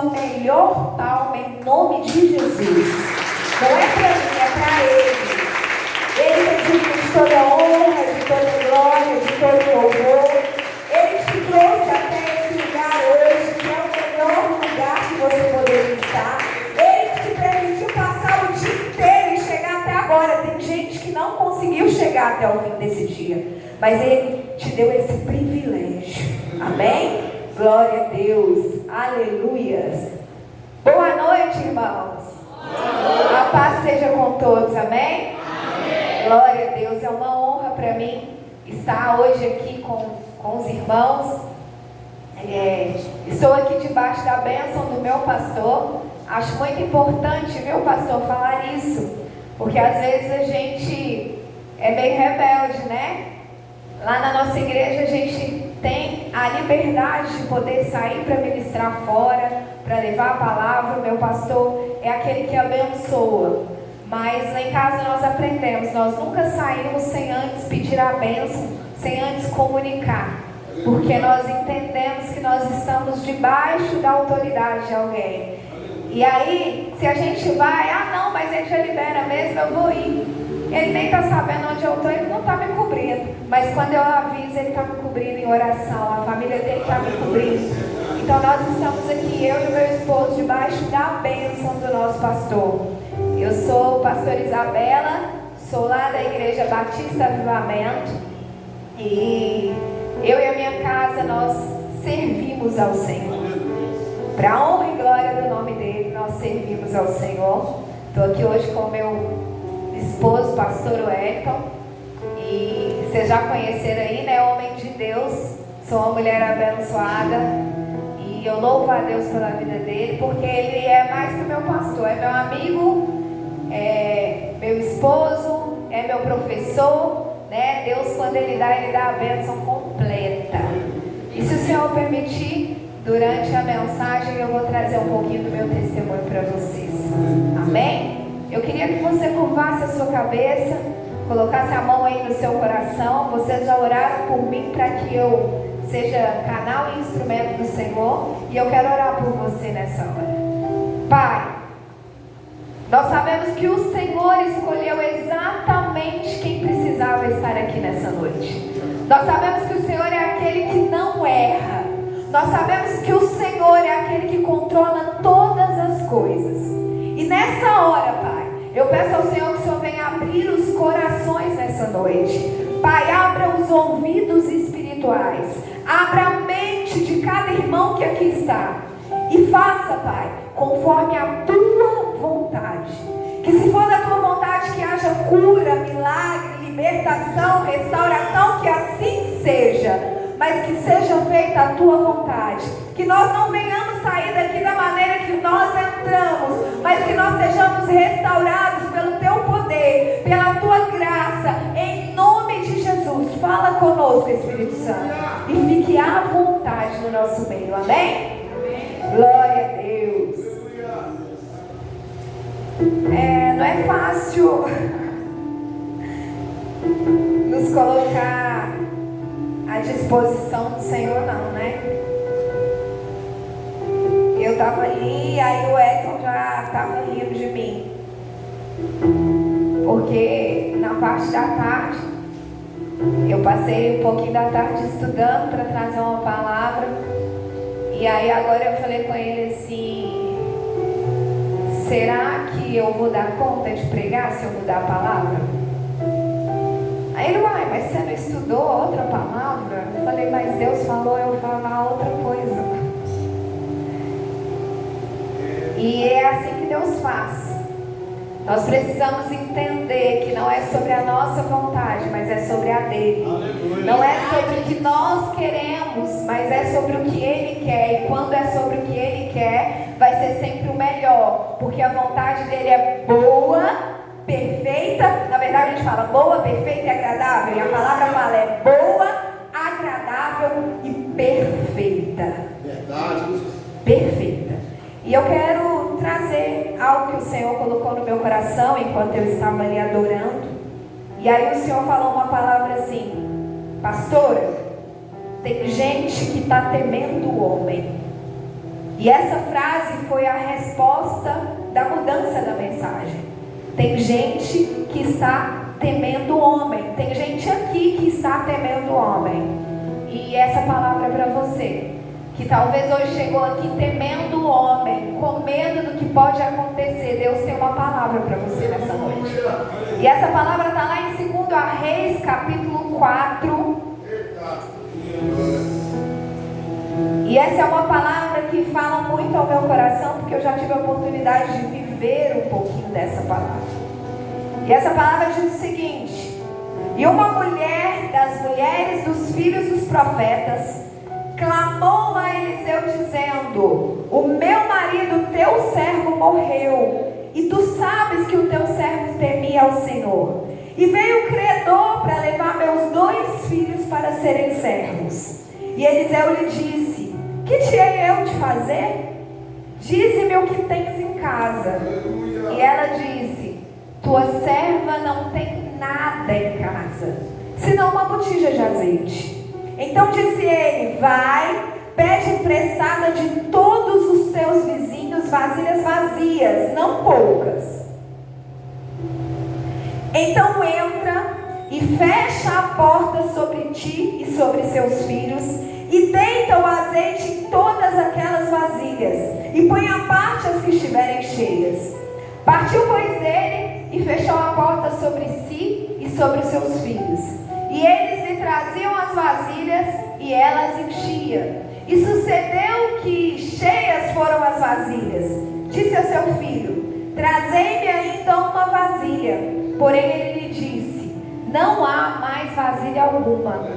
sua melhor palma em nome de Jesus. Não é para mim, é para Ele. Ele é digno de toda honra, de toda glória, de todo louvor. Ele te trouxe até esse lugar hoje, que é o melhor lugar que você poderia estar. Ele te permitiu passar o dia inteiro e chegar até agora. Tem gente que não conseguiu chegar até o fim desse dia, mas Ele te deu esse privilégio. Amém? Glória a Deus. Aleluias. Boa noite, irmãos. A paz seja com todos. Amém? Glória a Deus. É uma honra para mim estar hoje aqui com os irmãos. Estou aqui debaixo da bênção do meu pastor. Acho muito importante, viu, pastor, falar isso, porque às vezes a gente é meio rebelde, né? Lá na nossa igreja a gente tem a liberdade de poder sair para ministrar fora, para levar a palavra. O meu pastor é aquele que abençoa, mas lá em casa nós aprendemos, nós nunca saímos sem antes pedir a bênção, sem antes comunicar, porque nós entendemos que nós estamos debaixo da autoridade de alguém. E aí, se a gente vai, não, mas ele já libera mesmo, eu vou ir. Ele nem está sabendo onde eu estou, ele não está me cobrindo. Mas quando eu aviso, ele está me cobrindo em oração. A família dele está me cobrindo. Então nós estamos aqui, eu e o meu esposo, debaixo da bênção do nosso pastor. Eu sou pastor Isabela, sou lá da Igreja Batista Avivamento. E eu e a minha casa, nós servimos ao Senhor. Para a honra e glória do nome dele, nós servimos ao Senhor. Estou aqui hoje com o meu esposo, pastor Wellington, e vocês já conheceram aí, né? Homem de Deus. Sou uma mulher abençoada e eu louvo a Deus pela vida dele, porque ele é mais que meu pastor, é meu amigo, é meu esposo, é meu professor, né? Deus, quando ele dá a bênção completa. E se o Senhor permitir, durante a mensagem eu vou trazer um pouquinho do meu testemunho para vocês. Amém? Eu queria que você curvasse a sua cabeça, colocasse a mão aí no seu coração. Vocês já oraram por mim para que eu seja canal e instrumento do Senhor. E eu quero orar por você nessa hora. Pai, nós sabemos que o Senhor escolheu exatamente quem precisava estar aqui nessa noite. Nós sabemos que o Senhor é aquele que não erra. Nós sabemos que o Senhor é aquele que controla todas as coisas. E nessa hora, Pai, eu peço ao Senhor que o Senhor venha abrir os corações nessa noite. Pai, abra os ouvidos espirituais, abra a mente de cada irmão que aqui está, e faça, Pai, conforme a tua vontade. Que se for da tua vontade que haja cura, milagre, libertação, restauração, que assim seja, mas que seja feita a tua vontade. Que nós não venhamos sair daqui da maneira que nós entramos, mas que nós sejamos restaurados pelo teu poder, pela tua graça, em nome de Jesus. Fala conosco, Espírito Santo, e fique à vontade no nosso meio. Amém? Glória a Deus. Não é fácil nos colocar à disposição do Senhor, não, né? Eu estava ali, aí o Edson já estava rindo de mim, porque na parte da tarde eu passei um pouquinho da tarde estudando para trazer uma palavra. E aí agora eu falei com ele assim: será que eu vou dar conta de pregar se eu mudar a palavra? Aí ele: mas você não estudou outra palavra? Eu falei: mas Deus falou eu falar outra coisa. E é assim que Deus faz. Nós precisamos entender que não é sobre a nossa vontade, mas é sobre a dele. Aleluia. Não é sobre o que nós queremos, mas é sobre o que ele quer. E quando é sobre o que ele quer, vai ser sempre o melhor, porque a vontade dele é boa, perfeita. Na verdade a gente fala boa, perfeita e agradável, e a palavra fala é boa, agradável e perfeita. Verdade. Perfeita. E eu quero trazer algo que o Senhor colocou no meu coração enquanto eu estava ali adorando. E aí o Senhor falou uma palavra assim: pastora, tem gente que está temendo o homem. E essa frase foi a resposta da mudança da mensagem. Tem gente que está temendo o homem. Tem gente aqui que está temendo o homem. E essa palavra é para você, que talvez hoje chegou aqui temendo o homem, com medo do que pode acontecer. Deus tem uma palavra para você nessa noite. E essa palavra está lá em 2 Reis, capítulo 4. E essa é uma palavra que fala muito ao meu coração, porque eu já tive a oportunidade de viver um pouquinho dessa palavra. E essa palavra diz o seguinte: e uma mulher das mulheres dos filhos dos profetas clamou a Eliseu dizendo: o meu marido, teu servo, morreu, e tu sabes que o teu servo temia ao Senhor. E veio o credor para levar meus 2 filhos para serem servos. E Eliseu lhe disse: que te hei eu de fazer? Dize-me o que tens em casa. E ela disse: tua serva não tem nada em casa, senão uma botija de azeite. Então disse ele: vai, pede emprestada de todos os teus vizinhos vasilhas vazias, não poucas. Então entra e fecha a porta sobre ti e sobre seus filhos, e deita o azeite em todas aquelas vasilhas, e põe à parte as que estiverem cheias. Partiu, pois, ele, e fechou a porta sobre si e sobre seus filhos. E eles lhe traziam as vasilhas, e elas enchia. E sucedeu que cheias foram as vasilhas. Disse a seu filho: trazei-me ainda uma vasilha. Porém ele lhe disse: não há mais vasilha alguma.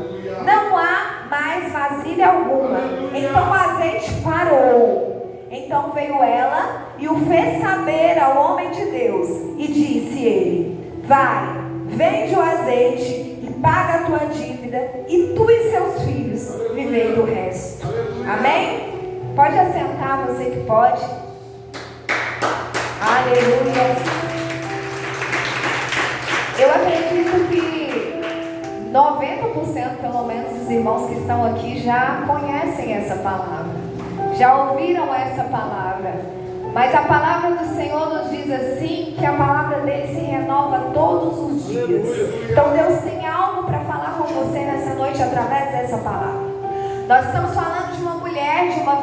Não há mais vasilha alguma. Então o azeite parou. Então veio ela e o fez saber ao homem de Deus. E disse ele: vai, vende o azeite e paga a tua dívida, e tu e seus filhos vivei do resto. Amém? Pode assentar, você que pode. Aleluia. Eu acredito que 90% pelo menos dos irmãos que estão aqui já conhecem essa palavra, já ouviram essa palavra. Mas a palavra do Senhor nos diz assim, que a palavra dele se renova todos os dias. Então Deus tem algo para falar com você nessa noite através dessa palavra. Nós estamos falando de uma mulher, de uma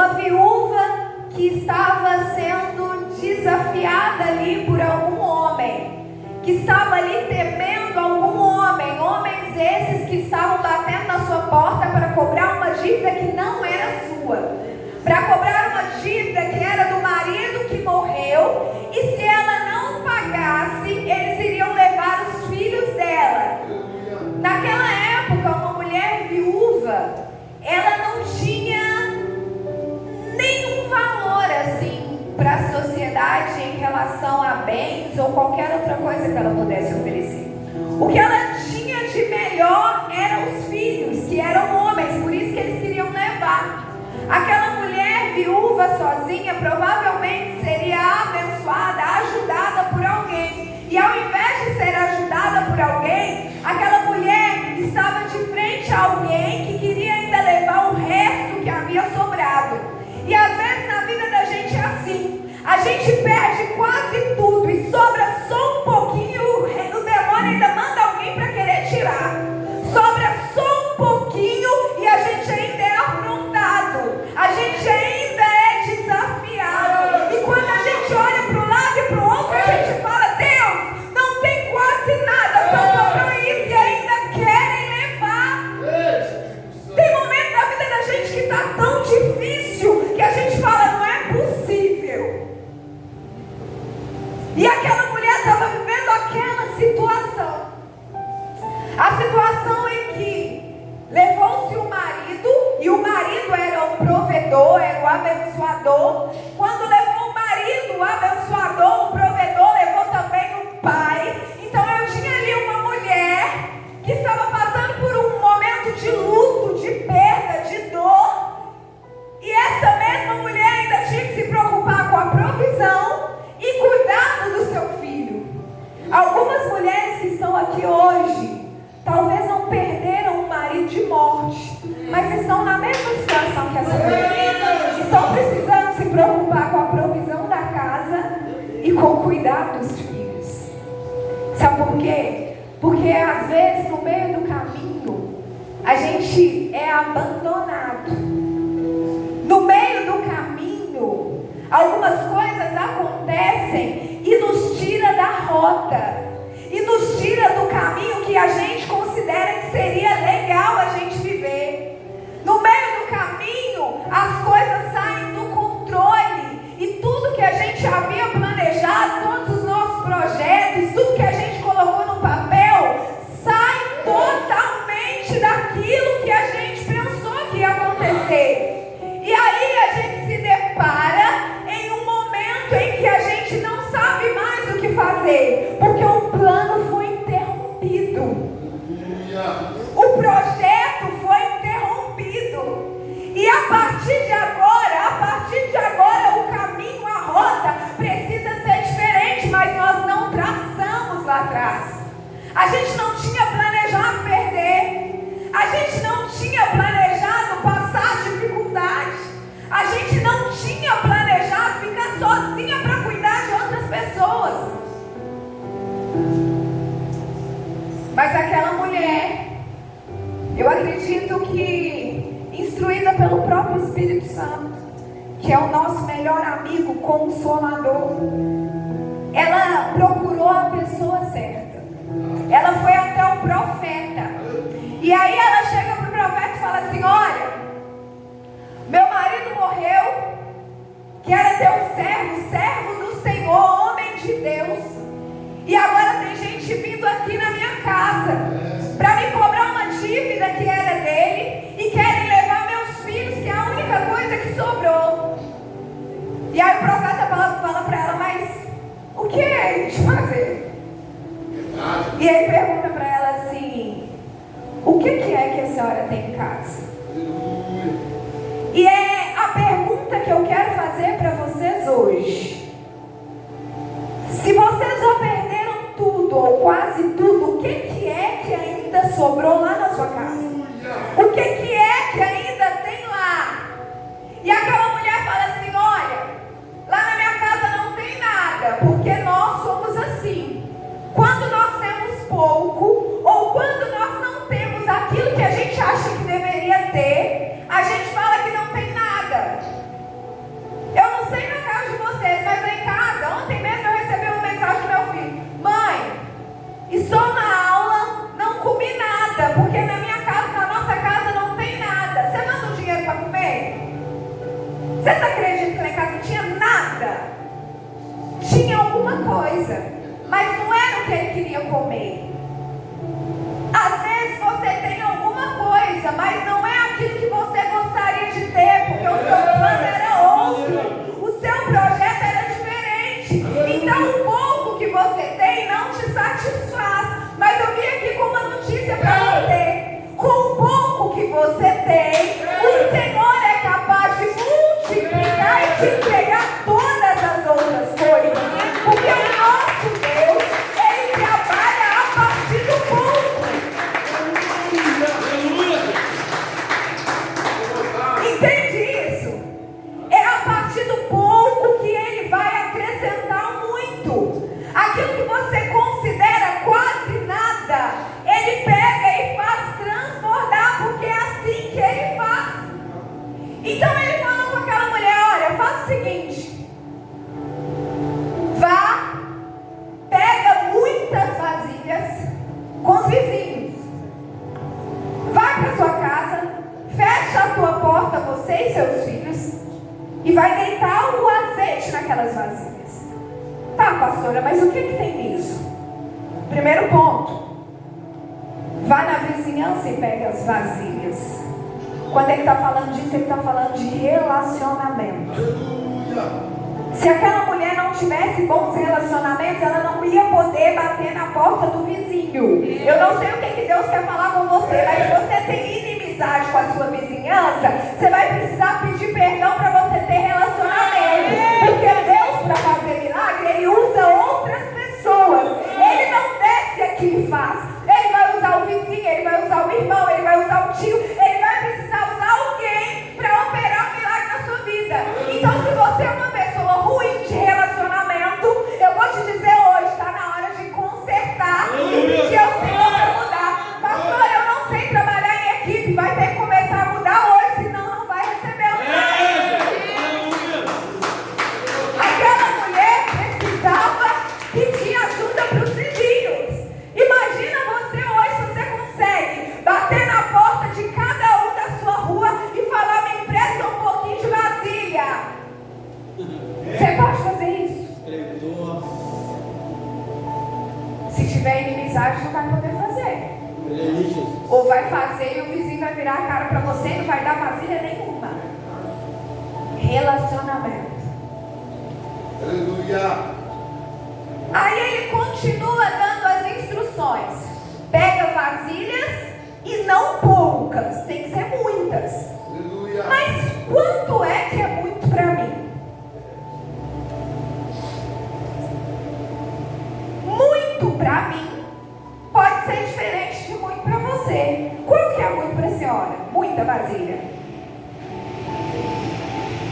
viúva que estava sendo desafiada ali por algum homem, que estava ali temendo algum homem, homens esses que estavam batendo na sua porta para cobrar uma dívida que não era sua, para cobrar uma dívida que era do marido que morreu, e se ela não pagasse, eles iriam levar os filhos dela. Naquela época, uma mulher viúva, ela não tinha nenhum valor assim para a sociedade em relação a bens ou qualquer outra coisa que ela pudesse oferecer. O que ela tinha de melhor eram os filhos, que eram homens, por isso que eles queriam levar. Aquela mulher viúva sozinha provavelmente seria abençoada, ajudada por alguém. E ao invés de ser ajudada por alguém, aquela mulher estava de frente a alguém que queria ainda levar o resto que havia sobrado. E às vezes na vida da gente é assim. A gente perde quase tudo e sobra só um pouquinho. O demônio ainda manda alguém para querer tirar. Sobra só um pouquinho e a gente ainda é afrontado. A gente ainda é desafiado. E quando a gente olha para um lado e para o outro, a gente fala: Deus, não tem quase nada, só sobrou isso e ainda querem levar. Tem momento da vida da gente que está tão difícil que a gente fala: não é possível. E aquela mulher estava vivendo aquela situação. A situação em que levou-se o marido, e o marido era o provedor, era o abençoador. Quando levou o marido, o abençoador, o provedor, levou também o pai. Então eu tinha ali uma mulher que estava passando por um momento de luto, de perda, de dor. E essa mesma mulher ainda tinha que se preocupar com a provisão e cuidado do seu filho. Algumas mulheres que estão aqui hoje talvez não perderam um marido de morte, mas estão na mesma situação que essa estão precisando se preocupar com a provisão da casa e com o cuidado dos filhos. Sabe por quê? Porque às vezes no meio do caminho a gente é abandonado. No meio do caminho algumas coisas acontecem e nos tira da rota, e nos tira do caminho que a gente considera que seria legal a gente viver. No meio do caminho as coisas saem do controle, e tudo que a gente havia planejado, todos os nossos projetos, tudo que a gente colocou no papel, sai totalmente daquilo que a gente pensou que ia acontecer. E aí a gente se depara em um momento em que a gente não sabe mais o que fazer, porque o plano foi interrompido, o projeto foi interrompido, e a partir de agora o caminho, a rota precisa ser diferente, mas nós não traçamos lá atrás. A gente não tinha planejado perder, a gente não tinha planejado passar dificuldades, a gente não tinha planejado ficar sozinha para cuidar de outras pessoas. Mas aquela mulher, eu acredito que, instruída pelo próprio Espírito Santo, que é o nosso melhor amigo consolador, ela procurou a pessoa certa. Ela foi até o profeta. E aí ela chega para o profeta e fala assim: olha, meu marido morreu, que era teu servo do Senhor, homem de Deus, e agora tem gente vindo aqui na minha casa para me cobrar uma dívida que era dele, e querem levar meus filhos, que é a única coisa que sobrou. E aí o profeta fala para ela: mas o que é de fazer? E aí pergunta para ela assim: o que é que a senhora tem em casa? E é a pergunta que eu quero fazer para vocês hoje. Se vocês já perderam tudo ou quase tudo, o que é que ainda sobrou lá na sua casa? O que é que ainda tem lá? E aquela mulher fala assim: olha, lá na minha casa não tem nada, porque nós somos assim. Quando nós temos pouco, ou quando nós não temos aquilo que a gente acha que deveria ter, a gente fala que não tem nada. Eu não sei na casa de vocês, mas lá em casa, ontem mesmo eu recebi uma mensagem do meu filho: mãe, estou na aula, não comi nada, porque na minha casa, na nossa casa não tem nada. Você manda um dinheiro para comer? Vocês acreditam que lá em casa não tinha nada? Tinha alguma coisa, mas não era o que ele queria comer. Às vezes você tem alguma coisa, mas não é aquilo que você gostaria de ter, porque o seu plano era outro, o seu projeto era diferente. Então o pouco que você tem não te satisfaz. Mas eu vim aqui com uma notícia para você: com o pouco que você tem, o Senhor é capaz de multiplicar e te entregar todas as outras coisas, porque o nosso Deus, Ele trabalha a partir do pouco. Entende isso? É a partir do pouco que Ele vai acrescentar muito. Aquilo que você considera quase nada, Ele pega e faz transbordar, porque é assim que Ele faz. Então Ele fala com aquela mulher: olha, faz o seguinte, vá, pega muitas vasilhas com os vizinhos, vai para sua casa, fecha a tua porta, você e seus filhos, e vai deitar o azeite naquelas vasilhas. Tá, pastora, mas o que tem nisso? Primeiro ponto: vá na vizinhança e pega as vasilhas. Quando ele está falando disso, ele está falando de relacionamento. Se aquela mulher não tivesse bons relacionamentos, ela não ia poder bater na porta do vizinho. Eu não sei o que Deus quer falar com você, mas se você tem inimizade com a sua vizinhança, você vai precisar pedir perdão para você ter relacionamento. Porque Deus, para fazer milagre, Ele usa outras pessoas. Ele não desce aqui e faz. Ele vai usar o vizinho, Ele vai usar o irmão, Ele vai usar o tio. Ele vai precisar usar alguém para operar vai ter que começar a mudar hoje, senão não vai receber o Aquela mulher precisava pedir ajuda para os vizinhos. Imagina você hoje, se você consegue bater na porta de cada um da sua rua e falar: me empresta um pouquinho de vasilha. Você pode fazer isso? Se tiver inimizade, não vai poder fazer. Ou vai fazer e o vizinho vai virar a cara para você e não vai dar vasilha nenhuma. Relacionamento. Aleluia. Aí ele continua dando as instruções. Pega vasilhas e não poucas, tem que ser muitas. Aleluia. Mas quanto é que é muito para mim? Muito para mim pode ser diferente de muito para você. Quanto que é muito para a senhora? Muita vasilha?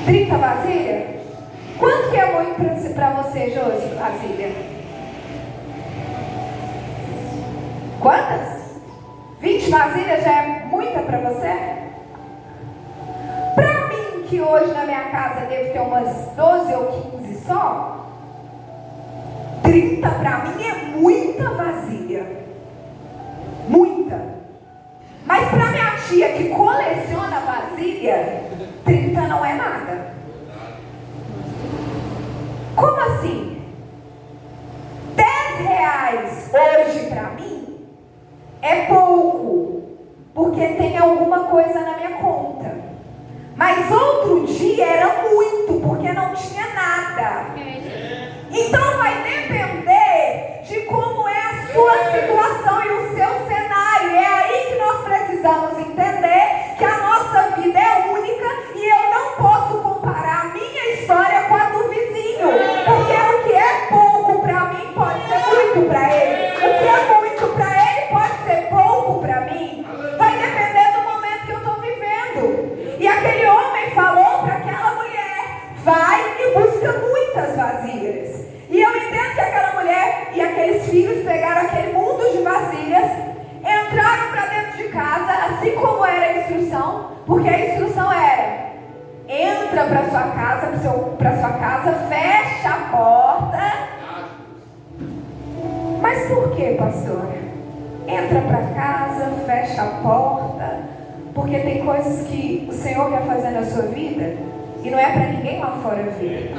30 vasilhas? Quanto que é muito para você, Josi, vasilha? Quantas? 20 vasilhas já é muita para você? Para mim, que hoje na minha casa devo ter umas 12 ou 15 só, 30 para mim é muita vasilha. Muita. Mas para minha tia que coleciona vasilha, 30 não é nada. Como assim? R$10 hoje para mim é pouco, porque tem alguma coisa na minha conta. Mas outro dia era muito, porque não tinha nada. Então vai depender de como é a sua situação e o seu cenário. É aí que nós precisamos entender que a nossa vida é única e eu não posso comparar a minha história com a do vizinho. Porque o que é pouco para mim pode ser muito para ele. O que é muito para ele pode ser pouco para mim. Vai depender do momento que eu estou vivendo. E aquele homem falou para aquela mulher: vai e busca muitas vasilhas. E eu entendo que aquela mulher e aqueles filhos pegaram aquele mundo de vasilhas, entraram para dentro de casa, assim como era a instrução, porque a instrução era: entra para sua casa, fecha a porta. Mas por que, pastora? Entra para casa, fecha a porta, porque tem coisas que o Senhor quer fazer na sua vida e não é para ninguém lá fora ver.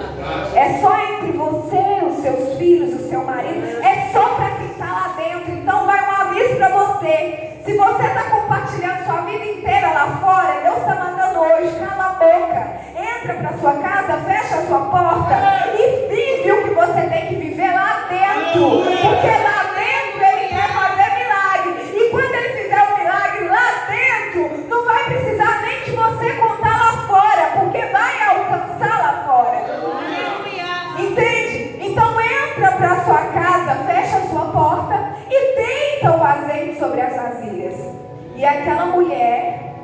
É só entre você, os seus filhos, o seu marido. É só para quem está lá dentro. Então vai um aviso para você. Se você está compartilhando sua vida inteira lá fora, Deus está mandando hoje: cala a boca, entra para sua casa, fecha a sua porta e vive o que você tem que viver lá dentro. Porque lá dentro Ele quer fazer milagre. E quando Ele fizer o milagre lá dentro, não vai precisar nem de você contar lá fora, porque vai alcançar lá fora. Entende? Então entra para sua casa, fecha a sua porta e deita o azeite sobre as vasilhas. E aquela mulher,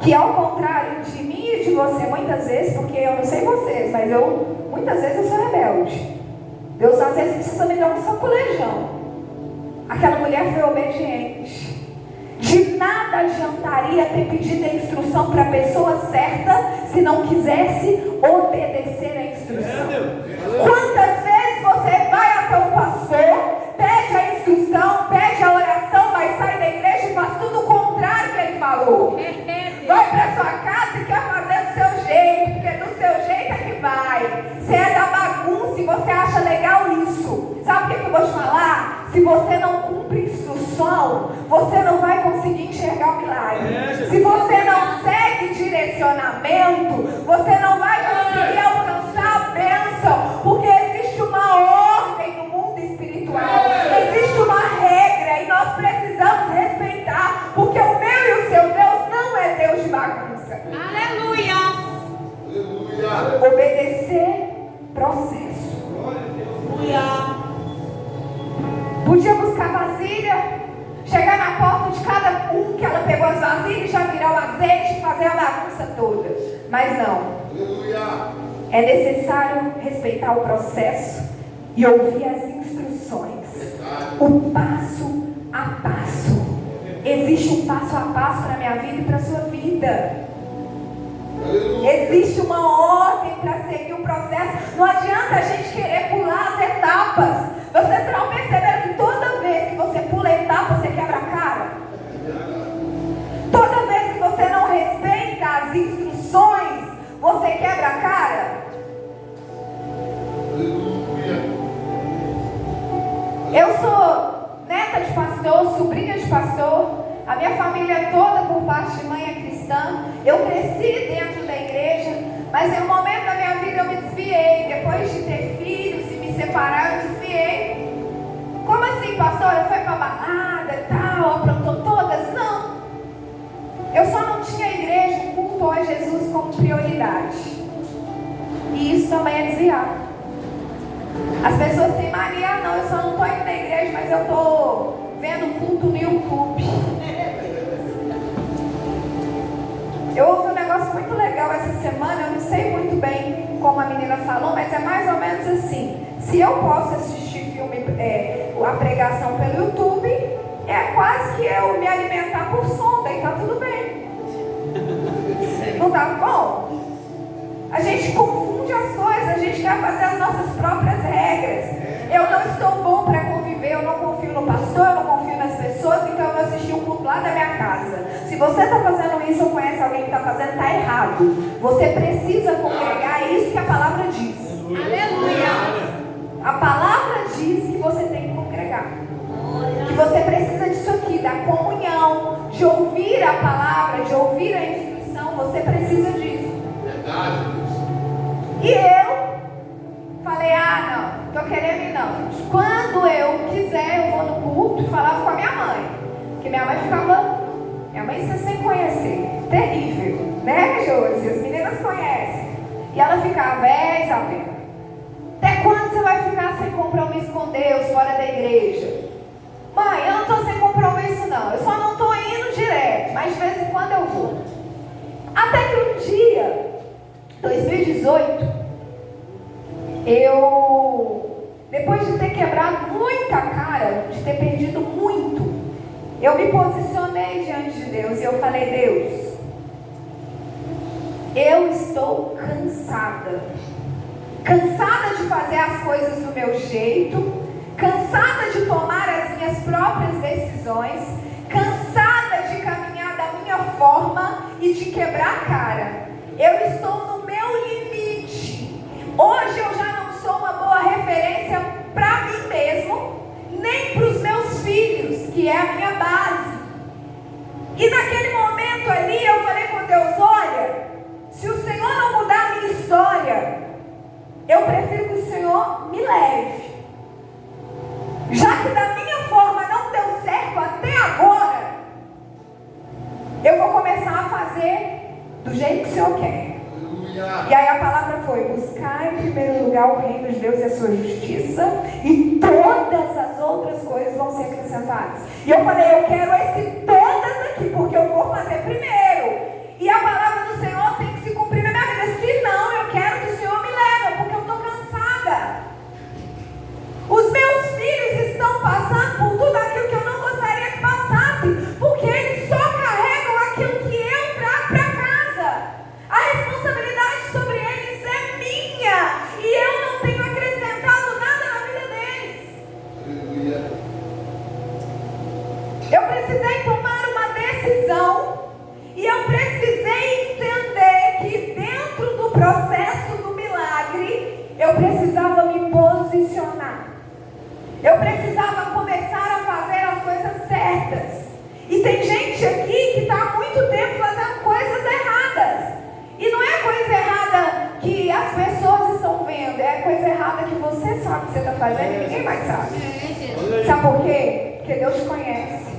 que ao contrário de mim e de você muitas vezes, porque eu não sei vocês, mas muitas vezes eu sou rebelde. Deus às vezes precisa me dar um sacolejão. Aquela mulher foi obediente. De nada adiantaria ter pedido a instrução para a pessoa certa se não quisesse obedecer a instrução. Quantas vezes você vai até o pastor, pede a instrução, pede a oração, mas sai da igreja e faz tudo o contrário que ele falou? Vai para sua casa e quer fazer do seu jeito, porque do seu jeito é que vai. Você é da bagunça e você acha legal isso. Sabe o que eu vou te falar? Se você não cumpre instrução, você não vai conseguir enxergar o milagre. Se você não segue direcionamento, você não vai conseguir alcançar a bênção. Porque existe uma ordem no mundo espiritual. Existe uma regra e nós precisamos respeitar. Porque o meu e o seu Deus não é Deus de bagunça. Aleluia! Aleluia. Obedecer processo. Aleluia! Podia buscar vasilha, chegar na porta de cada um que ela pegou as vasilhas, já virar o azeite e fazer a bagunça toda. Mas não. Aleluia. É necessário respeitar o processo e ouvir as instruções. O passo a passo. Existe um passo a passo para a minha vida e para a sua vida. Existe uma ordem para seguir o processo. Não adianta a gente querer pular as etapas. Vocês não perceberam que toda vez que você pula etapa, você quebra a cara? Toda vez que você não respeita as instruções, você quebra a cara? Eu sou neta de pastor, sobrinha de pastor. A minha família é toda por parte de mãe é cristã. Eu cresci dentro da igreja, mas em um momento da minha vida eu me desviei. Depois de ter filhos e me separar, eu desviei. Como assim, pastora? Foi pra balada e tal, aprontou todas? Não. Eu só não tinha a igreja, o culto a Jesus como prioridade. E isso também é desviar. As pessoas têm mania, não, eu só não estou indo na igreja, mas eu estou vendo culto no YouTube. Eu ouvi um negócio muito legal essa semana, eu não sei muito bem como a menina falou, mas é mais ou menos assim. Se eu posso assistir filme, a pregação pelo YouTube, é quase que eu me alimentar por sonda e tá tudo bem. Não tá bom? A gente confunde as coisas, a gente quer fazer as nossas próprias regras. Eu não estou bom para conviver, eu não confio no pastor, eu não confio nas pessoas, então eu vou assistir um culto lá da minha casa. Se você está fazendo isso ou conhece alguém que está fazendo, está errado. Você precisa congregar, é isso que a palavra diz. Aleluia! A palavra diz que você tem que congregar. Que você precisa disso aqui, da comunhão, de ouvir a palavra, de ouvir a instrução, você precisa disso. Verdade. E eu falei, não, tô querendo ir não. Quando eu quiser, eu vou no culto e falava com a minha mãe. Porque minha mãe você sem conhecer. Terrível, né, Josi? As meninas conhecem. E ela ficava, Isabel, até quando você vai ficar sem compromisso com Deus, fora da igreja? Mãe, eu não tô sem compromisso não. Eu só não tô indo direto, mas de vez em quando eu vou. Até que um dia, 2018, depois de ter quebrado muita cara, de ter perdido muito, eu me posicionei diante de Deus e eu falei, Deus, eu estou cansada de fazer as coisas do meu jeito, cansada de tomar as minhas próprias decisões, cansada de caminhar da minha forma e de quebrar a cara. Eu estou no meu limite. Hoje eu já não sou uma boa referência para mim mesmo, nem para os meus filhos, que é a minha base. E naquele momento ali eu falei com Deus, olha, se o Senhor não mudar a minha história, eu prefiro que o Senhor me leve. Já que da minha forma não deu certo até agora, eu vou começar a fazer do jeito que o Senhor quer. E aí a palavra foi, buscar em primeiro lugar o reino de Deus e a sua justiça, e todas as outras coisas vão ser acrescentadas. E eu falei, eu quero esse todas aqui, porque eu vou fazer primeiro. E a palavra do Senhor tem que se cumprir na minha vida. Se não, eu quero que o Senhor me leve, porque eu estou cansada. Os meus filhos estão passando por tudo aquilo que eu não gostaria que passassem, porque eles só carregam aquilo que eu trago para casa. A responsabilidade sobre eles é minha, e eu não tenho acrescentado nada na vida deles. Eu precisei tomar uma decisão, e eu precisei entender que dentro do processo do milagre, eu precisava me posicionar. Eu precisava começar a fazer as coisas certas. E tem gente aqui que está há muito tempo fazendo coisas erradas. E não é coisa errada que as pessoas estão vendo, é coisa errada que você sabe que você está fazendo e ninguém mais sabe. Sabe por quê? Porque Deus te conhece.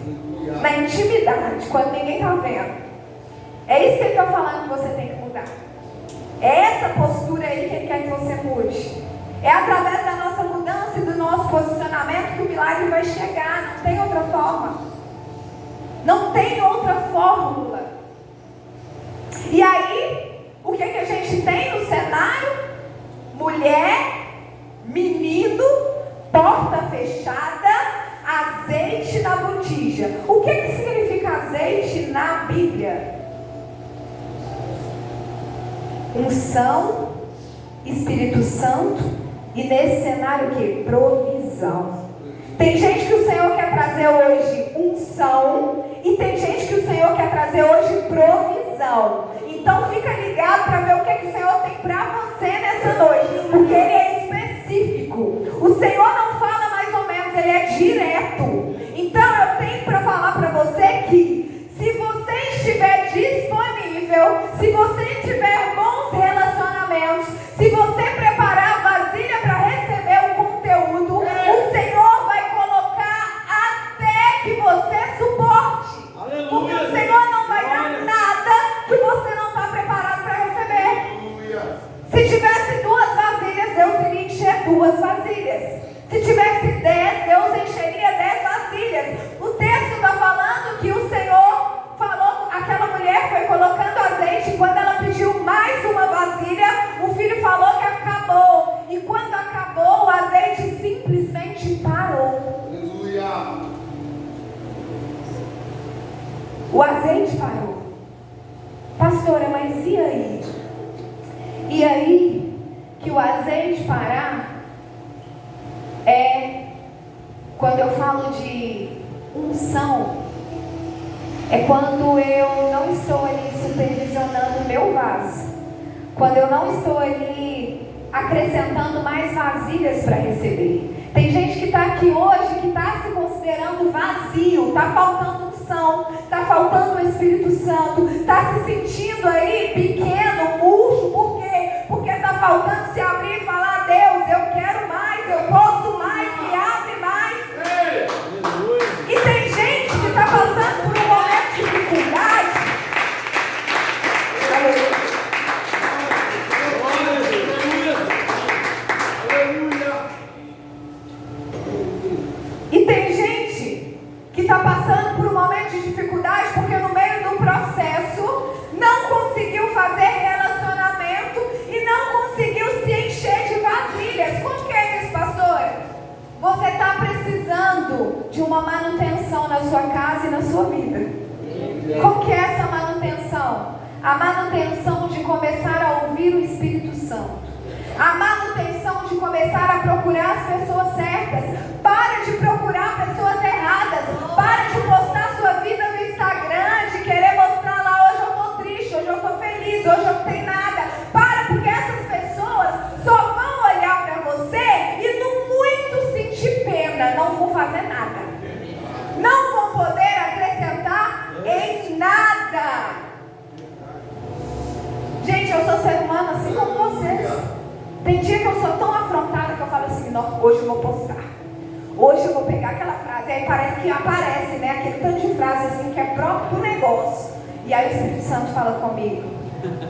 Na intimidade, quando ninguém está vendo. É isso que Ele está falando que você tem que mudar. É essa postura aí que Ele quer que você mude. É através da nossa mudança e do nosso posicionamento que o milagre vai chegar. Não tem outra forma. Não tem outra fórmula. E aí, o que a gente tem no cenário? Mulher, menino, porta fechada, azeite na botija. O que significa azeite? unção, Espírito Santo e nesse cenário o que? Provisão. Tem gente que o Senhor quer trazer hoje unção e tem gente que o Senhor quer trazer hoje provisão. Então fica ligado para ver o que o Senhor tem para você nessa noite, porque Ele é específico. O Senhor não fala mais ou menos, Ele é direto. Então eu tenho para falar para você que se você estiver disponível, se você tiver bons relacionamentos, se você preparar a vasilha para receber o conteúdo, o Senhor vai colocar até que você suporte. Aleluia. Porque o Senhor não vai dar nada que você não está preparado para receber. Aleluia. Se tivesse 2 vasilhas, Deus iria encher 2 vasilhas. Se tivesse 10, Deus encheria 10 vasilhas. O texto está falando que o Senhor falou, aquela mulher foi colocando azeite, quando ela pediu mais uma vasilha, o filho falou que acabou. E quando acabou, o azeite simplesmente parou. Aleluia. O azeite parou. Pastora, mas e aí? E aí que o azeite parar é quando eu falo de unção, é quando eu não estou ali supervisionando o meu vaso, quando eu não estou ali acrescentando mais vasilhas para receber. Tem gente que está aqui hoje que está se considerando vazio, está faltando unção, está faltando o Espírito Santo, está se sentindo aí pequeno, murcho. Por quê? Porque está faltando se abrir e falar: Deus, eu quero mais, eu posso mais, me abre mais. E tem gente que está passando por um momento de dificuldade. Aleluia. E tem gente que está passando por um momento de dificuldade porque no meio do processo não conseguiu fazer relacionamento e não conseguiu se encher de vasilhas. Como que é isso, pastora? Você está precisando de uma manutenção na sua casa e na sua vida. Qual que é essa manutenção? A manutenção de começar a ouvir o Espírito Santo. A manutenção de começar a procurar as pessoas certas. Para de procurar pessoas erradas. Para de postar sua vida no Instagram, de querer mostrar lá: hoje eu estou triste, hoje eu estou feliz, hoje eu não tenho nada. Para, porque essas pessoas só vão olhar para você e no muito sentir pena, não vão fazer nada. Não vão poder acrescentar em nada. Gente, eu sou ser humano assim como vocês. Tem dia que eu sou tão afrontada que eu falo assim: não, hoje eu vou postar. Hoje eu vou pegar aquela frase. E aí parece que aparece, né? Aquele tanto de frase assim que é próprio pro negócio. E aí o Espírito Santo fala comigo: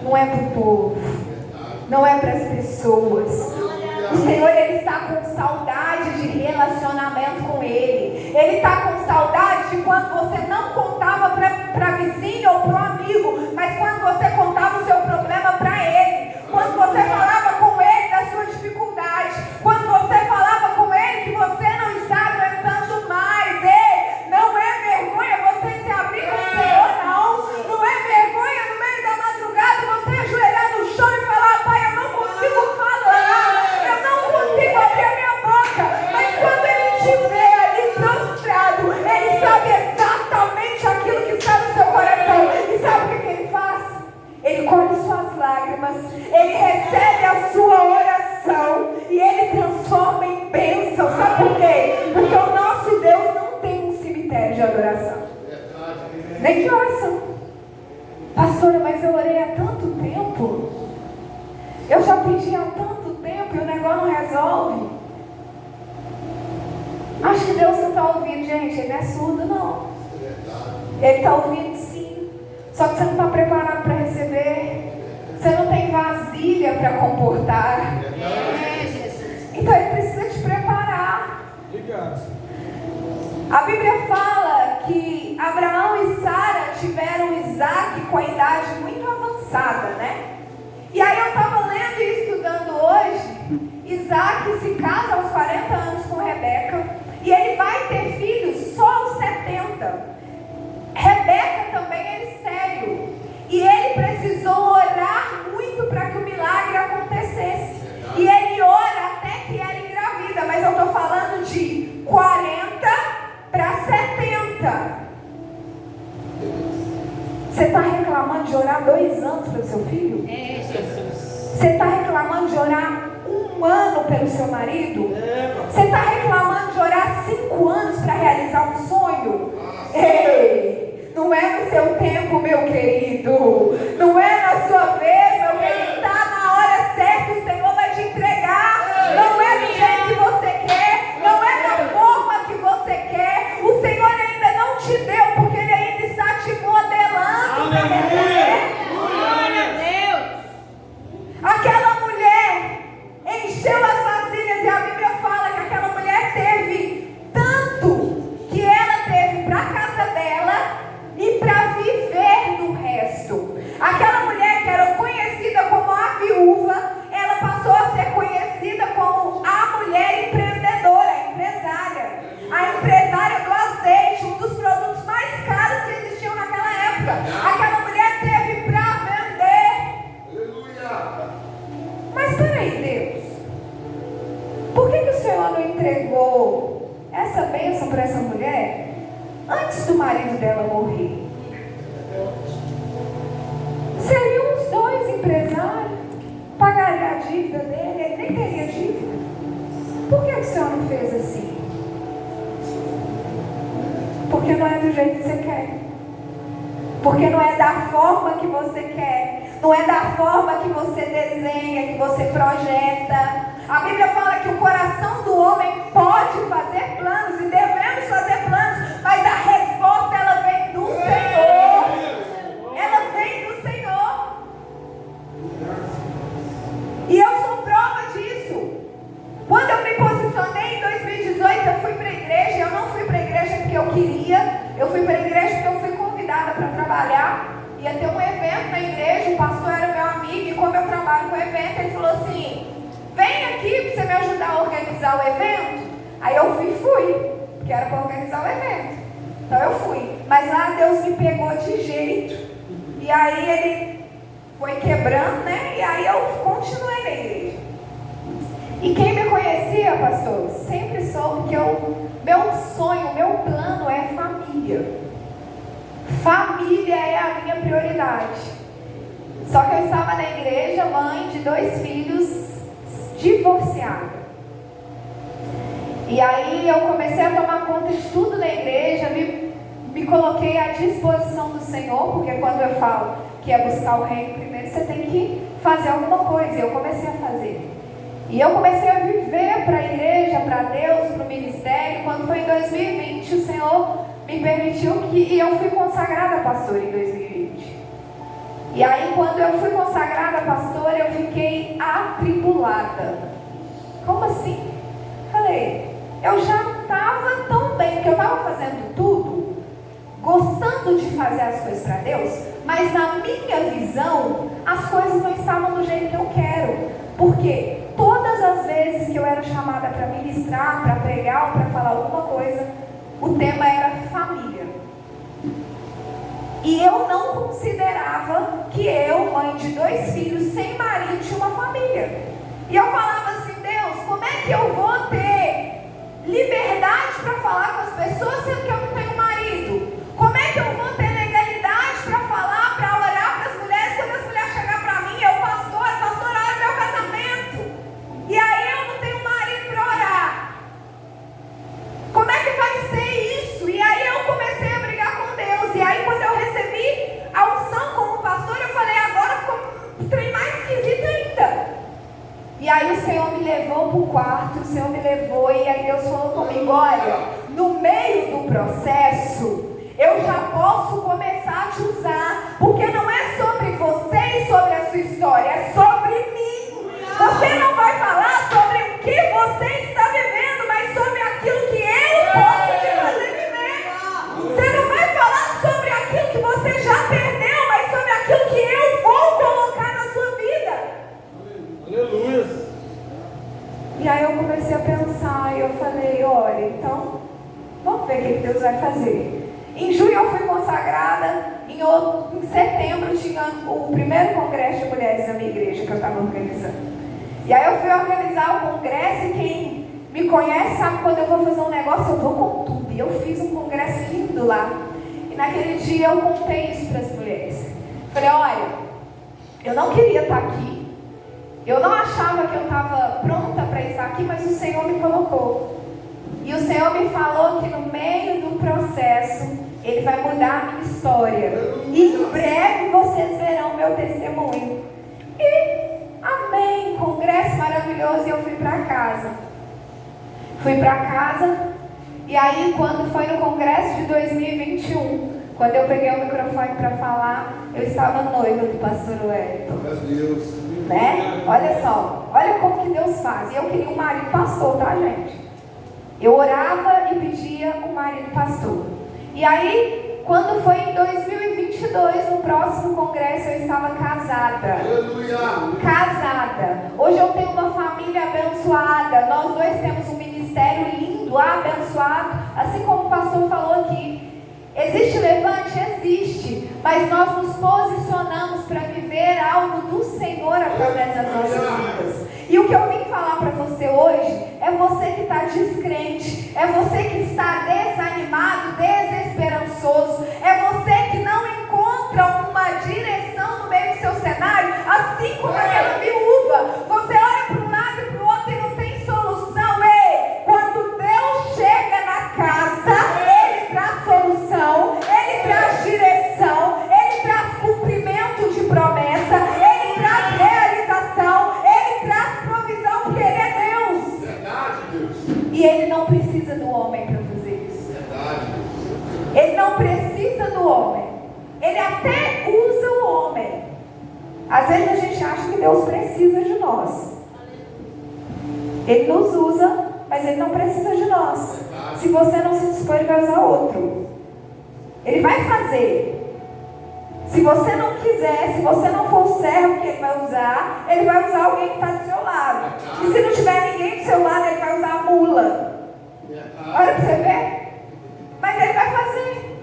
não é pro povo, não é para as pessoas. O Senhor, Ele está com saudade de relacionamento com Ele. Ele está com saudade de quando você não contava para vizinho ou para o amigo, mas quando você contava o seu problema para Ele. Quando você falava com Ele da sua dificuldade. Quando você falava com Ele que você não está aguentando mais. Ei, não é vergonha você se abrir com o Senhor, não. Não é vergonha no meio da madrugada você ajoelhar no chão e falar: Pai, eu não consigo falar. Eu não consigo abrir a minha boca. Mas quando Ele estiver ali prostrado, Ele sabe exatamente aquilo que está no seu coração. E sabe o que Ele faz? Ele colhe suas lágrimas, Ele recebe a sua oração e Ele transforma em bênção. Sabe por quê? Porque o nosso Deus não tem um cemitério de adoração, nem de oração. Pastora, mas eu orei há tanto tempo, eu já pedi há tanto tempo e o negócio não resolve. Acho que Deus não está ouvindo, gente. Ele não é surdo, não. Ele está ouvindo, sim. Só que você não está preparado para receber. Você não tem vasilha para comportar. Então Ele precisa te preparar. A Bíblia fala que Abraão e Sara tiveram Isaac com a idade muito avançada, né? E aí eu estava lendo e estudando hoje. Isaac se casa aos 40 anos com Rebeca. E ele vai ter filhos só aos 70. Rebeca também é estéril. E ele precisou orar muito para que reclamando de orar 2 anos pelo seu filho? É, Jesus. Você está reclamando de orar 1 ano pelo seu marido? Você está reclamando de orar 5 anos para realizar um sonho? Ei, não é no seu tempo, meu querido. Não é na sua vez, meu querido. Está na hora certa, o Senhor vai te entregar. Não é do jeito que você quer, não é da forma que você quer. O Senhor ainda não te deu, porque Ele ainda está te modelando para receber. Glória a Deus. Aquela mulher encheu as vasilhas e a Bíblia fala que aquela mulher teve tanto que ela teve para a casa dela e para viver do resto. Aquela mulher que era conhecida como a viúva, ela passou a ser conhecida como a mulher empreendedora, a empresária do azeite, um dos produtos mais caros que existiam naquela época. Aquela mulher teve para vender. Aleluia. Mas peraí, Deus, por que o Senhor não entregou essa bênção para essa mulher antes do marido dela morrer? Seriam os 2 empresários, pagaria a dívida dele, ele nem teria dívida. Por que o Senhor não fez assim? Porque não é do jeito que você quer. Porque não é da forma que você quer. Não é da forma que você desenha, que você projeta. A Bíblia fala que o coração do homem pode fazer planos e devemos fazer planos, mas a resposta ela vem do Senhor. Ela vem do Senhor. E eu sou prova disso. Quando eu me posicionei em 2018, eu fui para a igreja. Eu não fui para a igreja porque eu queria. Eu fui para a igreja porque eu fui convidada para trabalhar. Ia ter um evento na igreja, o pastor era meu amigo. E como eu trabalho com evento, ele falou assim: vem aqui para você me ajudar a organizar o evento. Aí eu fui, porque era para organizar o evento. Então eu fui. Mas lá Deus me pegou de jeito. E aí Ele foi quebrando, né? E aí eu continuei na igreja. E quem me conhecia, pastor, sempre soube que meu sonho, meu plano é família. Família é a minha prioridade. Só que eu estava na igreja, mãe de 2 filhos, divorciada. E aí eu comecei a tomar conta de tudo na igreja, me coloquei à disposição do Senhor, porque quando eu falo que é buscar o reino primeiro, você tem que fazer alguma coisa. E eu comecei a fazer. E eu comecei a viver para a igreja, para Deus, para o ministério. Quando foi em 2020, o Senhor me permitiu e eu fui consagrada pastora em 2020. E aí quando eu fui consagrada pastora, eu fiquei atribulada. Como assim? Falei, eu já não estava tão bem, porque eu estava fazendo tudo, gostando de fazer as coisas para Deus, mas na minha visão, as coisas não estavam do jeito que eu quero. Porque todas as vezes que eu era chamada para ministrar, para pregar ou para falar alguma coisa, o tema era família. E eu não considerava que eu, mãe de 2 filhos, sem marido, tinha uma família. E eu falava assim: Deus, como é que eu vou ter liberdade para falar com as pessoas sendo que eu não tenho marido? Como é que eu vou ter legalidade para falar, para orar para as mulheres, quando as mulheres chegarem para mim, eu pastorar meu casamento, e aí eu não tenho marido para orar? Como é que vai ser isso? E aí eu comecei a brigar com Deus. E aí quando eu recebi a unção como pastor, eu falei: agora ficou um trem mais esquisito ainda. E aí o Senhor me levou para o quarto, o Senhor me levou, e aí Deus falou comigo: olha, no meio do processo, eu já posso começar a te usar, porque não é sobre você e sobre a sua história, é sobre mim. Você não vai falar sobre o que você está vivendo, mas sobre aquilo que eu posso te fazer viver. Você não vai falar sobre aquilo que você já perdeu, mas sobre aquilo que eu vou colocar na sua vida. Aleluia. E aí eu comecei a pensar, e eu falei: olha, então, vamos ver o que Deus vai fazer. Em junho eu fui consagrada, em setembro tinha o primeiro congresso de mulheres da minha igreja que eu estava organizando. E aí eu fui organizar o congresso, e quem me conhece sabe que quando eu vou fazer um negócio eu vou com tudo. E eu fiz um congresso lindo lá. E naquele dia eu contei isso para as mulheres. Falei, olha, eu não queria estar aqui. Eu não achava que eu estava pronta para estar aqui, mas o Senhor me colocou. E o Senhor me falou que no meio do processo, Ele vai mudar a minha história. E em breve vocês verão meu testemunho. E, amém, congresso maravilhoso, e eu fui para casa. Fui para casa, e aí quando foi no congresso de 2021, quando eu peguei o microfone para falar, eu estava noiva do pastor Wellington. Meu Deus. Né? Olha só, olha como que Deus faz. E eu queria um marido pastor, tá, gente? Eu orava e pedia um marido pastor. E aí, quando foi em 2022, no próximo congresso, eu estava casada. Aleluia. Casada. Hoje eu tenho uma família abençoada. Nós dois temos um ministério lindo, abençoado. Assim como o pastor falou aqui. Existe levante? Existe. Mas nós nos posicionamos para viver algo do Senhor através das nossas vidas. E o que eu vim falar para você hoje é você que está descrente, é você que está desanimado, desesperançoso, é você que não encontra uma direção no meio do seu cenário, assim como aquela viúva. Você olha para um lado e para o outro e não tem solução. Ei, quando Deus chega na casa, Ele traz solução, Ele traz direção, Ele traz cumprimento de promessa, Ele traz realização, Ele traz provisão, porque Ele é Deus. Verdade, Deus. E Ele não precisa do homem para fazer isso. Verdade, Deus. Ele não precisa do homem. Ele até usa o homem. Às vezes a gente acha que Deus precisa de nós. Ele nos usa, mas Ele não precisa de nós. Se você não se dispor, Ele vai usar outro. Ele vai fazer. Se você não quiser, se você não for o servo que Ele vai usar, Ele vai usar alguém que está do seu lado. E se não tiver ninguém do seu lado, Ele vai usar a mula. Olha para você ver. Mas Ele vai fazer.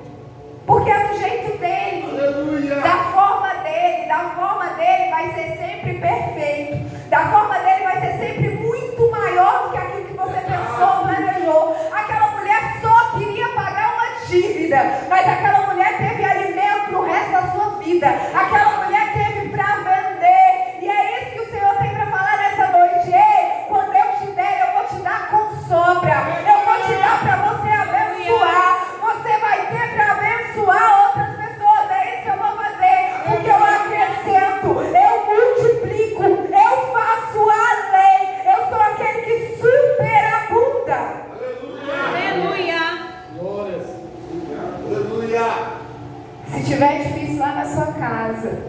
Porque é do jeito dele. Aleluia. Da forma dele vai ser sempre perfeito. Da forma dele vai ser sempre muito maior do que aquilo que você pensou, planejou. Aquela mulher só queria pagar uma dívida, mas aquela mulher teve alimento pro resto da sua vida. Aquela mulher teve para vender. E é isso que o Senhor tem para falar nessa noite. Ei, quando eu te der, eu vou te dar com sobra. Eu vou te dar para você abençoar. Você vai ter para abençoar outras pessoas. É isso que eu vou fazer. Porque eu acrescento, eu multiplico, eu faço além. Eu sou aquele que superabunda. Aleluia. Glórias. Aleluia. Se tiver difícil lá na sua casa,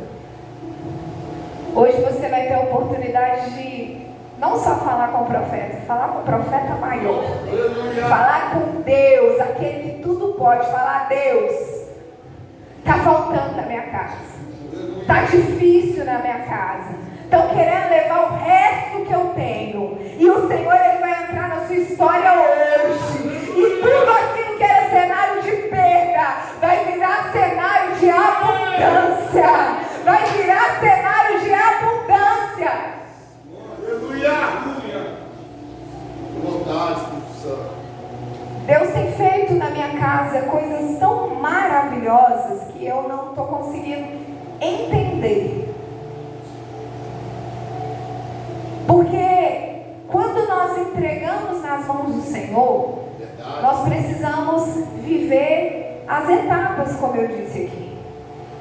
hoje você vai ter a oportunidade de não só falar com o profeta, falar com o profeta maior. Aleluia. Falar com Deus, aquele que tudo pode. Falar, Deus, está faltando na minha casa. Está difícil na minha casa. Estão querendo levar o resto que eu tenho. E o Senhor, Ele vai entrar na sua história hoje. E tudo aquilo que era cenário de perda vai virar cenário de abundância. Vai virar cenário de abundância. Aleluia. Vontade, Santo. Deus tem feito na minha casa coisas tão maravilhosas que eu não estou conseguindo entender. Porque quando nós entregamos nas mãos do Senhor, Verdade. nós precisamos viver as etapas, como eu disse aqui.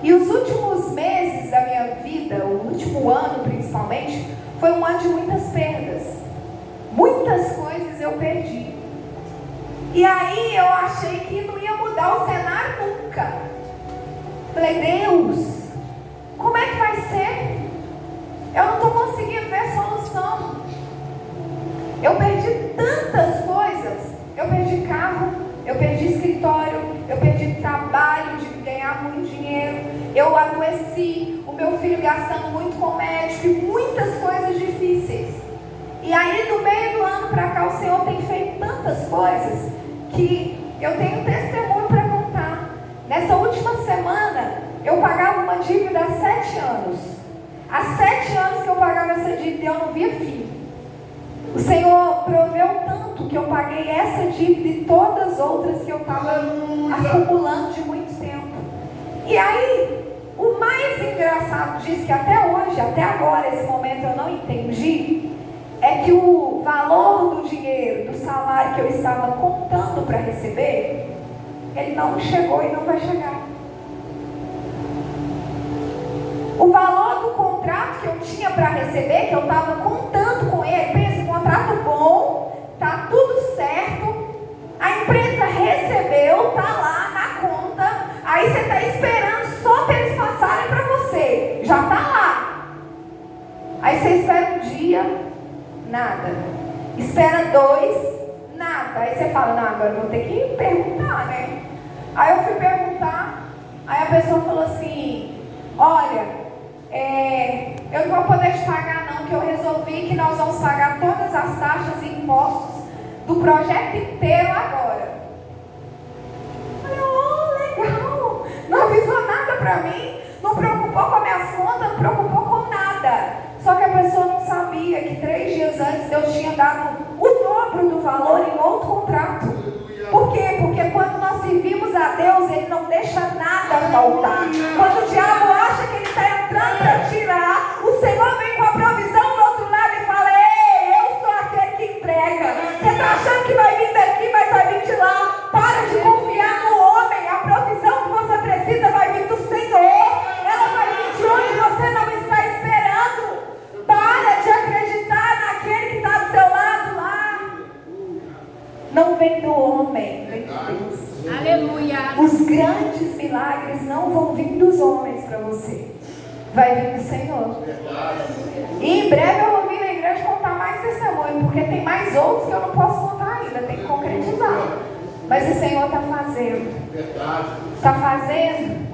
E os últimos meses da minha vida, o último ano principalmente, foi um ano de muitas perdas. Muitas coisas eu perdi. E aí eu achei que não ia mudar o cenário nunca. Falei, Deus, como é que vai ser? Eu não estou conseguindo ver solução. Eu perdi tantas coisas. Eu perdi carro, eu perdi escritório, eu perdi trabalho de ganhar muito dinheiro. Eu adoeci, o meu filho gastando muito com médico e muitas coisas difíceis. E aí no meio do ano para cá o Senhor tem feito tantas coisas que eu tenho testemunho para contar. Nessa última semana eu pagava uma dívida há 7 anos. Há 7 anos que eu pagava essa dívida e eu não via fim. O Senhor proveu tanto que eu paguei essa dívida e todas as outras que eu estava acumulando de muito tempo. E aí o mais engraçado disso, que até hoje, até agora, esse momento eu não entendi, é que o valor do dinheiro, do salário que eu estava contando para receber, ele não chegou e não vai chegar. O valor do contrato que eu tinha para receber, que eu estava contando com ele, pensa, contrato bom, tá tudo certo, a empresa recebeu, tá lá na conta, aí você está esperando só para eles passarem para você, já tá lá. Aí você espera um dia, nada. Espera 2, nada. Aí você fala, não, agora eu vou ter que perguntar, né? Aí eu fui perguntar, aí a pessoa falou assim, olha, eu não vou poder te pagar não, que eu resolvi que nós vamos pagar todas as taxas e impostos do projeto inteiro agora. Eu falei, oh, legal, não avisou nada pra mim, não preocupou com as minhas contas, não preocupou com nada. Só que a pessoa não sabia que 3 dias antes eu tinha dado o dobro do valor em outro contrato. Por quê? Porque quando nós servimos a Deus, Ele não deixa nada faltar. Quando o diabo acha que ele está entrando para tirar, o Senhor vem com a provisão do outro lado e fala, ei, eu sou aquele que entrega. Você está achando que vai vir daqui, mas vai vir de lá. Para de confiar no homem. A provisão que você precisa vai vir do Senhor. Ela vai vir de onde você não está esperando. Para de acreditar naquele que está do seu lado lá. Não vem do homem, vem de Deus. Aleluia. Os grandes milagres não vão vir dos homens para você. Vai vir do Senhor. E em breve eu vou vir na igreja contar mais testemunho, porque tem mais outros que eu não posso contar ainda, tem que concretizar. Mas o Senhor está fazendo. Está fazendo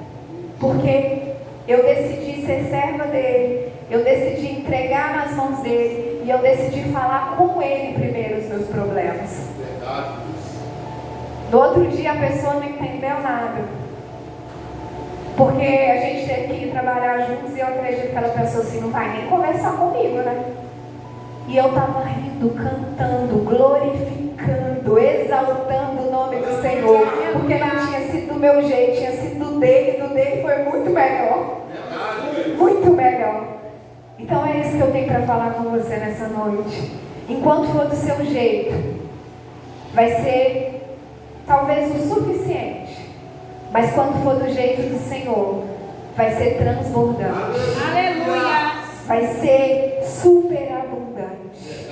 porque eu decidi ser serva dele. Eu decidi entregar nas mãos dele. E eu decidi falar com ele primeiro os meus problemas. No outro dia a pessoa não entendeu nada. Porque a gente teve que ir trabalhar juntos. E eu acredito que aquela pessoa assim, não vai nem conversar comigo, né? E eu estava rindo, cantando, glorificando, exaltando o nome do Senhor. Porque não tinha sido do meu jeito, tinha sido do dele. Do dele foi muito melhor. Muito melhor. Então é isso que eu tenho para falar com você nessa noite. Enquanto for do seu jeito, vai ser talvez o suficiente. Mas quando for do jeito do Senhor, vai ser transbordante. Aleluia. Vai ser superabundante.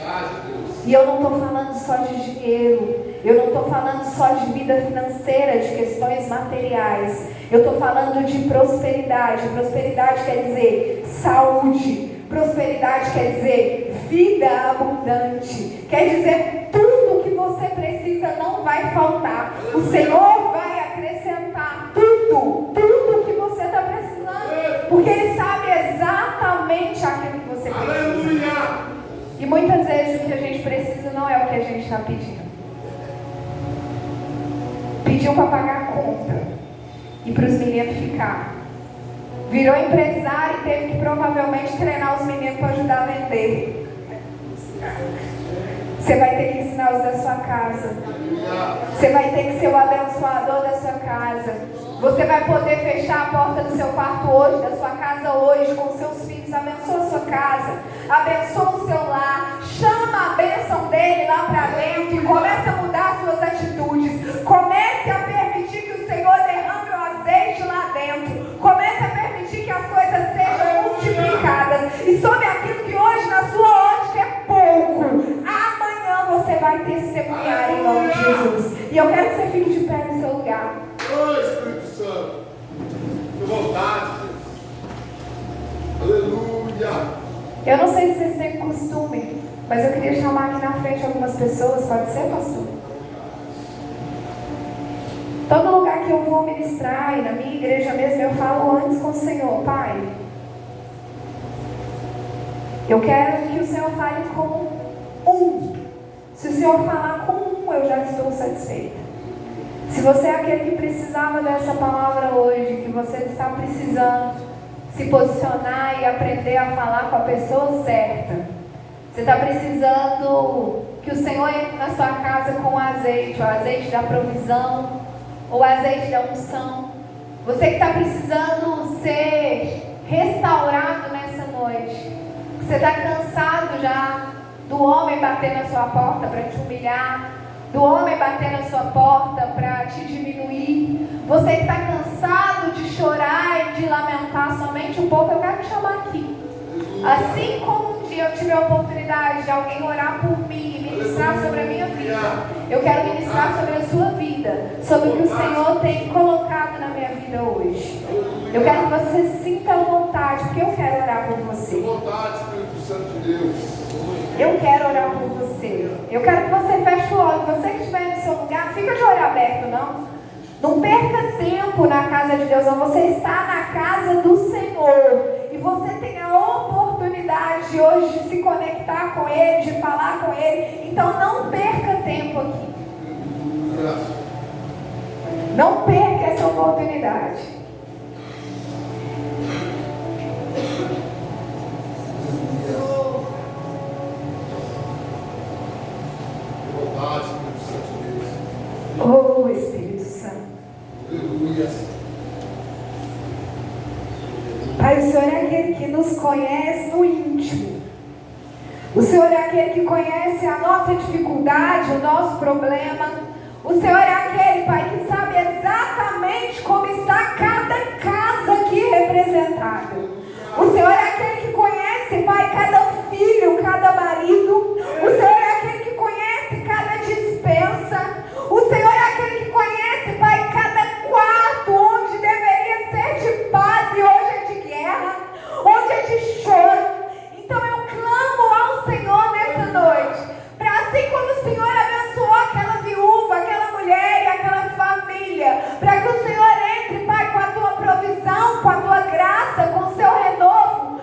E eu não estou falando só de dinheiro. Eu não estou falando só de vida financeira, de questões materiais. Eu estou falando de prosperidade. Prosperidade quer dizer saúde. Prosperidade quer dizer vida abundante. Quer dizer tudo que você precisa não vai faltar. O Senhor vai acrescentar tudo que você está precisando. Porque Ele sabe exatamente aquilo que você precisa. E muitas vezes o que a gente precisa não é o que a gente está pedindo. Pediu para pagar a conta e para os meninos ficar. Virou empresário e teve que provavelmente treinar os meninos para ajudar a vender. Você vai ter que ensinar os da sua casa. Você vai ter que ser o abençoador da sua casa. Você vai poder fechar a porta do seu quarto hoje, da sua casa hoje, com seus filhos. Abençoa a sua casa. Abençoa o seu lar. Chama a bênção dele lá para dentro e comece a mudar as suas atitudes. Comece a permitir que o Senhor derrame o azeite lá dentro. Comece a permitir que as coisas sejam multiplicadas. E sobre aquilo que hoje na sua ótica é pouco, amanhã você vai testemunhar em nome de Jesus. E eu quero que você fique de pé no seu lugar. Ô Espírito Santo, que vontade, Deus. Aleluia. Eu não sei se vocês têm costume, mas eu queria chamar aqui na frente algumas pessoas. Pode ser, pastor? Todo lugar que eu vou ministrar, e na minha igreja mesmo, eu falo antes com o Senhor: Pai, eu quero que o Senhor fale com um. Se o Senhor falar com um, eu já estou satisfeita. Se você é aquele que precisava dessa palavra hoje, que você está precisando se posicionar e aprender a falar com a pessoa certa, você está precisando que o Senhor entre na sua casa com o azeite da provisão, ou azeite da unção, Você que está precisando ser restaurado nessa noite. Você está cansado já do homem bater na sua porta para te humilhar, do homem bater na sua porta para te diminuir. Você que está cansado de chorar e de lamentar somente um pouco, eu quero te chamar aqui. Assim como um dia eu tive a oportunidade de alguém orar por mim e ministrar sobre a minha vida, eu quero ministrar sobre a sua vida, sobre o que o Senhor tem colocado na minha vida hoje. Eu quero que você sinta vontade, porque eu quero orar por você. Vontade, Espírito Santo de Deus. Eu quero orar por você. Eu quero que você feche o olho. Você que estiver no seu lugar, não fica de olho aberto, não. Não perca tempo na casa de Deus, não. Você está na casa do Senhor. E você tem a oportunidade hoje de se conectar com Ele, de falar com Ele. Então não perca tempo aqui. Não perca essa oportunidade. Oh, Espírito Santo. Aleluia. Pai, o Senhor é aquele que nos conhece no íntimo. O Senhor é aquele que conhece a nossa dificuldade, o nosso problema. O Senhor é aquele, Pai, que sabe exatamente como está cada casa aqui representada. O Senhor é aquele que conhece, Pai, cada filho, cada marido. O Senhor é aquele que conhece cada dispensa. O Senhor é aquele que conhece, Pai, cada quarto onde deveria ser de paz e hoje é de guerra, onde é de choro. Então eu clamo ao Senhor nessa noite, para assim como o Senhor abençoou aquela viúva, aquela mulher e aquela família, para que o Senhor entre, Pai, com a tua provisão, com a tua graça, com o seu renovo,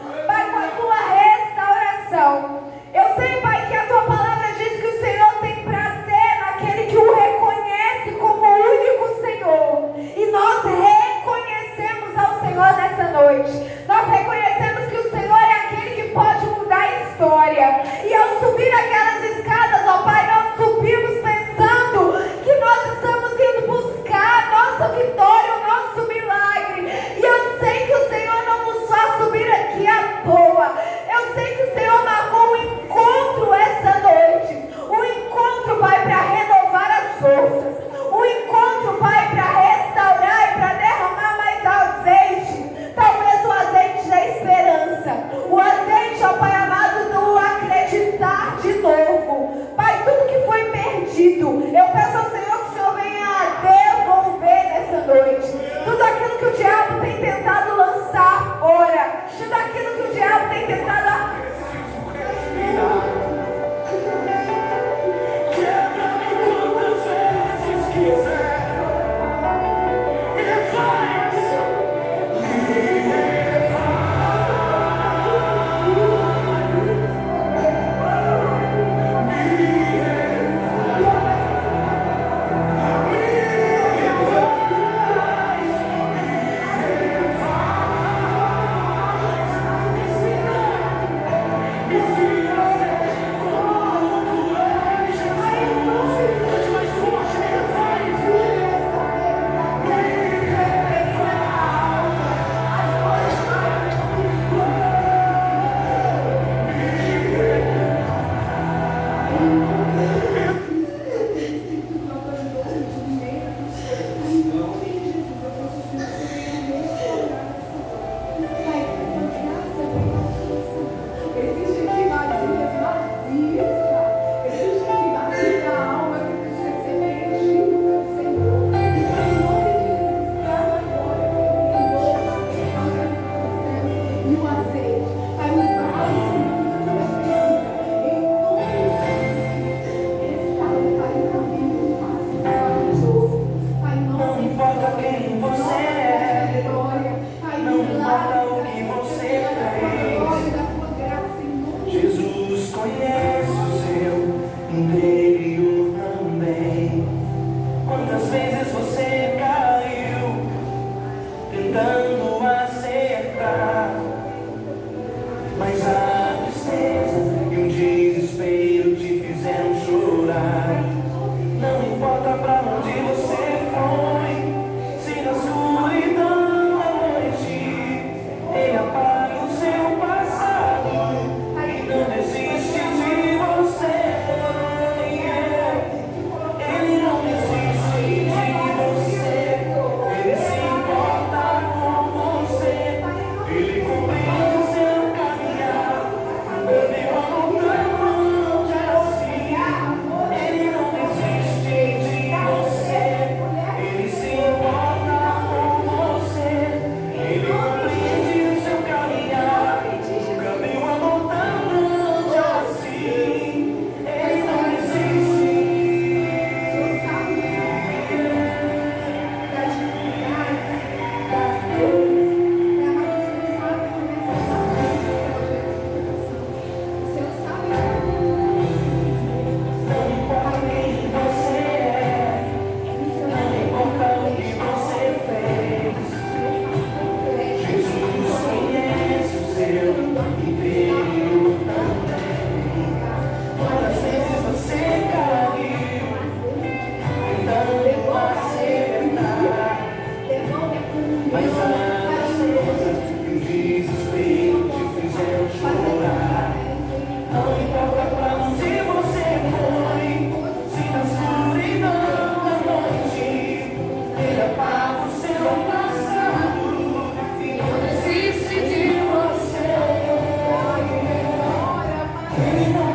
Aleluia.